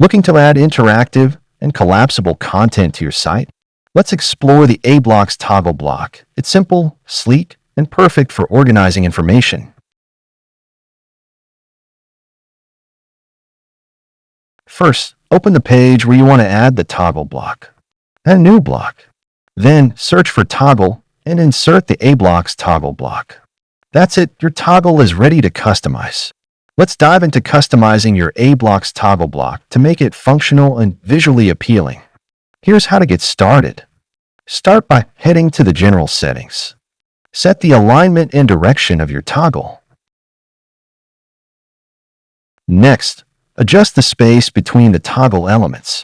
Looking to add interactive and collapsible content to your site? Let's explore the aBlocks toggle block. It's simple, sleek, and perfect for organizing information. First, open the page where you want to add the toggle block. Add a new block. Then, search for toggle and insert the aBlocks toggle block. That's it, your toggle is ready to customize. Let's dive into customizing your aBlocks toggle block to make it functional and visually appealing. Here's how to get started. Start by heading to the General Settings. Set the alignment and direction of your toggle. Next, adjust the space between the toggle elements.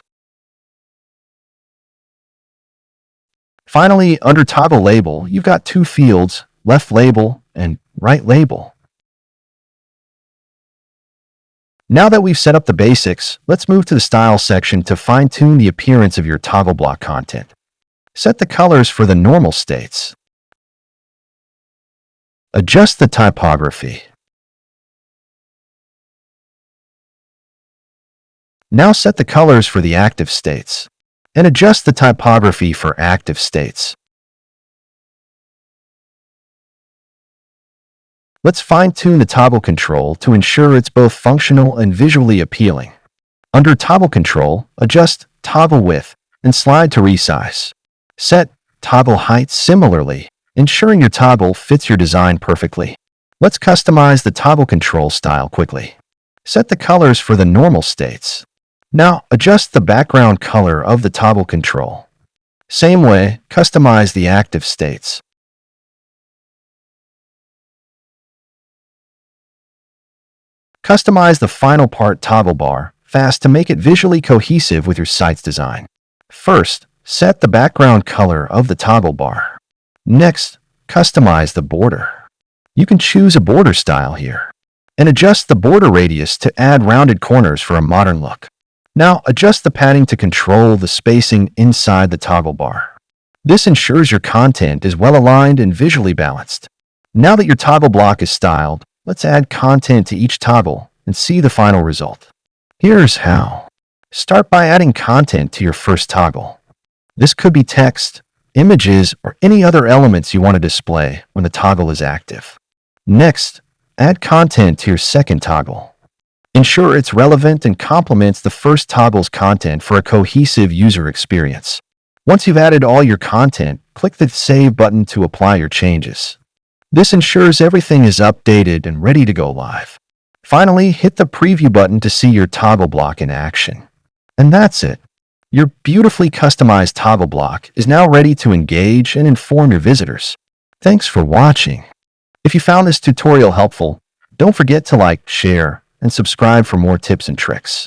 Finally, under Toggle Label, you've got two fields, Left Label and Right Label. Now that we've set up the basics, let's move to the Style section to fine-tune the appearance of your toggle block content. Set the colors for the normal states. Adjust the typography. Now set the colors for the active states, and adjust the typography for active states. Let's fine-tune the toggle control to ensure it's both functional and visually appealing. Under Toggle Control, adjust Toggle Width and slide to Resize. Set Toggle Height similarly, ensuring your toggle fits your design perfectly. Let's customize the toggle control style quickly. Set the colors for the normal states. Now, adjust the background color of the toggle control. Same way, customize the active states. Customize the final part toggle bar fast to make it visually cohesive with your site's design. First, set the background color of the toggle bar. Next, customize the border. You can choose a border style here, and adjust the border radius to add rounded corners for a modern look. Now, adjust the padding to control the spacing inside the toggle bar. This ensures your content is well aligned and visually balanced. Now that your toggle block is styled, let's add content to each toggle and see the final result. Here's how. Start by adding content to your first toggle. This could be text, images, or any other elements you want to display when the toggle is active. Next, add content to your second toggle. Ensure it's relevant and complements the first toggle's content for a cohesive user experience. Once you've added all your content, click the Save button to apply your changes. This ensures everything is updated and ready to go live. Finally, hit the Preview button to see your toggle block in action. And that's it. Your beautifully customized toggle block is now ready to engage and inform your visitors. Thanks for watching. If you found this tutorial helpful, don't forget to like, share, and subscribe for more tips and tricks.